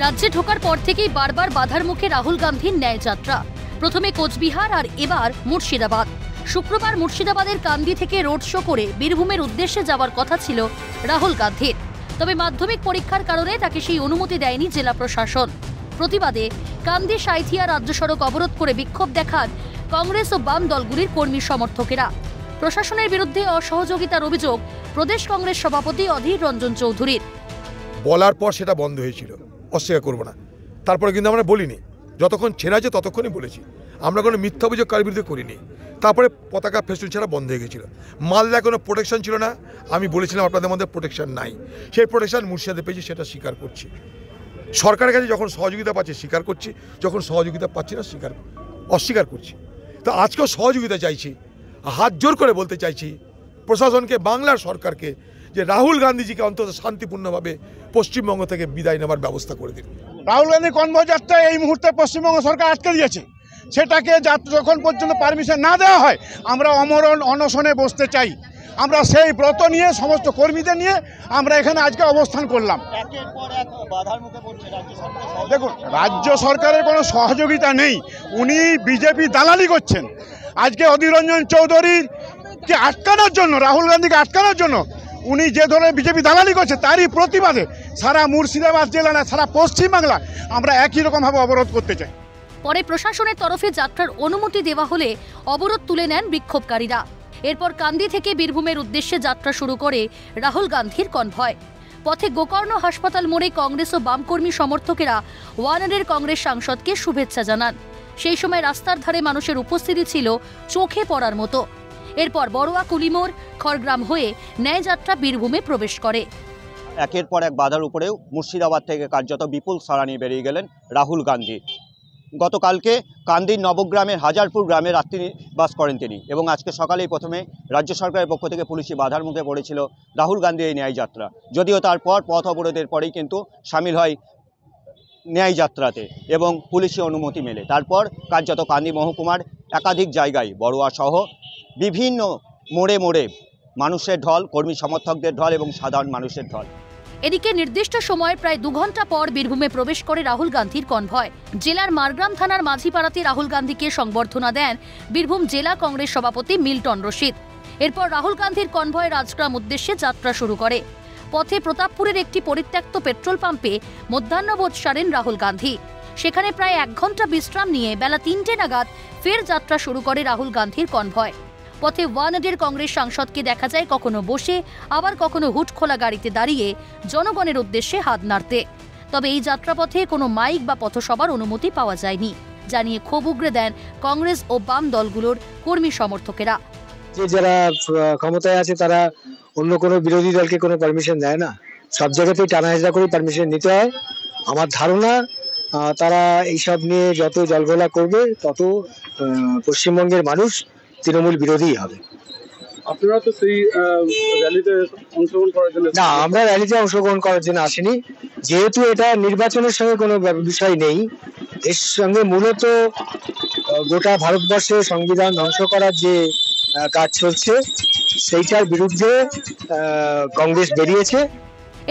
রাজ্যে ঢোকার পর থেকেই বারবার বাধার মুখে রাহুল গান্ধীর ন্যায় যাত্রা। প্রথমে কোচবিহার আর এবার মুর্শিদাবাদ। শুক্রবার মুর্শিদাবাদের কান্দি থেকে রোড শো করে বীরভূমের উদ্দেশ্যে যাওয়ার কথা ছিল রাহুল গান্ধীর। তবে মাধ্যমিক পরীক্ষার কারণে তাকে সেই অনুমতি দেয়নি জেলা প্রশাসন। প্রতিবাদে কান্দি সাঁইথিয়া রাজ্য সড়ক অবরোধ করে বিক্ষোভ দেখান কংগ্রেস ও বাম দলগুলির কর্মী সমর্থকেরা। প্রশাসনের বিরুদ্ধে অসহযোগিতার অভিযোগ প্রদেশ কংগ্রেস সভাপতি অধীর রঞ্জন চৌধুরীর। বলার পর সেটা বন্ধ হয়েছিল, অস্বীকার করবো না। তারপরে কিন্তু আমরা বলিনি, যতক্ষণ ছেড়া আছে ততক্ষণই বলেছি। আমরা কোনো মিথ্যা অভিযোগ কারোর বিরুদ্ধে করিনি। তারপরে পতাকা ফেস্টুন ছাড়া বন্ধ হয়ে গেছিলো। মালদায় কোনো প্রোটেকশন ছিল না, আমি বলেছিলাম আপনাদের মধ্যে প্রোটেকশন নাই। সেই প্রোটেকশন মুর্শিদাবাদে পেয়েছি, সেটা স্বীকার করছি। সরকারের কাছে যখন সহযোগিতা পাচ্ছি স্বীকার করছি, যখন সহযোগিতা পাচ্ছি না অস্বীকার করছি। তো আজকেও সহযোগিতা চাইছি, হাত জোর করে বলতে চাইছি প্রশাসনকে, বাংলার সরকারকে, যে রাহুল গান্ধীজিকে অন্তত শান্তিপূর্ণভাবে পশ্চিমবঙ্গ থেকে বিদায় নেওয়ার ব্যবস্থা করে দিন। রাহুল গান্ধী কনভয় যাত্রা এই মুহূর্তে পশ্চিমবঙ্গ সরকার আটকে দিয়েছে। সেটাকে যখন পর্যন্ত পারমিশন না দেওয়া হয় আমরা অমরণ অনশনে বসতে চাই। আমরা সেই ব্রত নিয়ে সমস্ত কর্মীদের নিয়ে আমরা এখানে আজকে অবস্থান করলাম। দেখুন, রাজ্য সরকারের কোনো সহযোগিতা নেই, উনি বিজেপি দালালি করছেন। আজকে অধীর রঞ্জন চৌধুরীকে আটকানোর জন্য, রাহুল গান্ধীকে আটকানোর জন্য উনি যে ধরনের বিজেপি দালালি করছে তারই প্রতিবাদে সারা মুর্শিদাবাদ জেলা না সারা পশ্চিমবাংলা আমরা একই রকমভাবে অবরোধ করতে চাই। পরে প্রশাসনের তরফে যাত্রার অনুমতি দেওয়া হলে অবরোধ তুলে নেন বিক্ষোভকারীরা। এরপর কান্দি থেকে বীরভূমের উদ্দেশ্যে যাত্রা শুরু করে রাহুল গান্ধীর কনভয়। পথে গোকর্ণ হাসপাতাল মোড়ে কংগ্রেস ও বামকর্মী সমর্থকেরা ওয়ানাডের কংগ্রেস সাংসদকে শুভেচ্ছা জানান। সেই সময় রাস্তার ধারে মানুষের উপস্থিতি ছিল চোখে পড়ার মতো। এরপর বড়ুয়া কুলিমোড় খড়গ্রাম হয়ে ন্যায়যাত্রা বীরভূমে প্রবেশ করে। একের পর এক বাধার উপরেও মুর্শিদাবাদ থেকে কার্যত বিপুল সাড়া নিয়ে বেরিয়ে গেলেন রাহুল গান্ধী। গতকালকে কান্দির নবগ্রামের হাজারপুর গ্রামে রাত্রি বাস করেন তিনি, এবং আজকে সকালেই প্রথমে রাজ্য সরকারের পক্ষ থেকে পুলিশি বাধার মুখে পড়েছিল রাহুল গান্ধী এই ন্যায়যাত্রা। যদিও তারপর পথ অবরোধের পরেই কিন্তু সামিল হয় ন্যায়যাত্রাতে এবং পুলিশি অনুমতি মেলে। তারপর কার্যত কান্দি মহকুমার একাধিক জায়গায় বড়ুয়া সহ বিভিন্ন মোড়ে মোড়ে মানুষের ঢল, কর্মী সমর্থকদের ঢল এবং সাধারণ মানুষের ঢল। এদিকে নির্দিষ্ট সময়ের প্রায় 2 ঘন্টা পর বীরভূমে প্রবেশ করে রাহুল গান্ধীর কনভয়। জেলার মারগ্রাম থানার মাঝিপাড়াতে রাহুল গান্ধীকে সংবর্ধনা দেন বীরভূম জেলা কংগ্রেস সভাপতি মিল্টন রশিদ। এরপর রাহুল গান্ধীর কনভয় রাজগ্রাম উদ্দেশ্যে যাত্রা শুরু করে। পথে প্রতাপপুরের একটি পরিত্যক্ত পেট্রোল পাম্পে মধ্যাহ্নভোজ সারেন রাহুল গান্ধী। সেখানে প্রায় 1 ঘন্টা বিশ্রাম নিয়ে বেলা 3টে নাগাদ ফের যাত্রা শুরু করে রাহুল গান্ধীর কনভয়। পথে ওয়ানাডের কংগ্রেস সাংসদকে দেখা যায় কখনো বসে, আবার কখনো হুট খোলা গাড়িতে দাঁড়িয়ে জনগণের উদ্দেশ্যে হাত নাড়তে। তবে এই যাত্রাপথে কোনো মাইক বা পথসভার অনুমতি পাওয়া যায়নি, জানিয়ে ক্ষোভ উগরে দেন কংগ্রেস ও বাম দলগুলোর কর্মী সমর্থকেরা। যারা ক্ষমতায় আছে তারা অন্য কোনো বিরোধী দলকে কোনো পারমিশন দেয় না, সব জায়গাতেই টানাহেজরা করে পারমিশন নিতে হয়। আমার ধারণা তারা এইসব নিয়ে যত জলঘোলা করবে তত পশ্চিমবঙ্গের মানুষ তৃণমূল বিরোধী হবে। আপনারা তো সেই র্যালিতে অংশগ্রহণ করার জন্য? না, আমরা র্যালিতে অংশগ্রহণ করার জন্য আসিনি, যেহেতু এটা নির্বাচনের সঙ্গে কোনো বিষয় নেই। এর সঙ্গে মূলত গোটা ভারতবর্ষে সংবিধান ধ্বংস করার যে কাজ চলছে সেইটার বিরুদ্ধে কংগ্রেস বেরিয়েছে।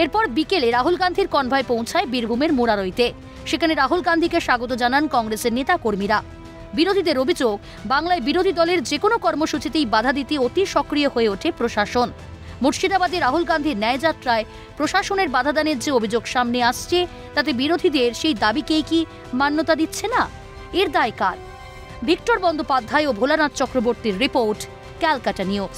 এরপর বিকেলে রাহুল গান্ধীর কনভয় পৌঁছায় বীরভূমের মুরারইতে। সেখানে রাহুল গান্ধীকে স্বাগত জানান কংগ্রেসের নেতা কর্মীরা। বিরোধীদের অভিযোগ, বাংলায় বিরোধী দলের যে কোনো কর্মসূচিতেই বাধা দিতে অতি সক্রিয় হয়ে ওঠে প্রশাসন। মুর্শিদাবাদে রাহুল গান্ধীর ন্যায়যাত্রায় প্রশাসনের বাধাদানের যে অভিযোগ সামনে আসছে, তাতে বিরোধীদের সেই দাবিকেই কি মান্যতা দিচ্ছে না? এর দায় কার? ভিক্টর বন্দ্যোপাধ্যায় ও ভোলানাথ চক্রবর্তীর রিপোর্ট, ক্যালকাটা নিউজ।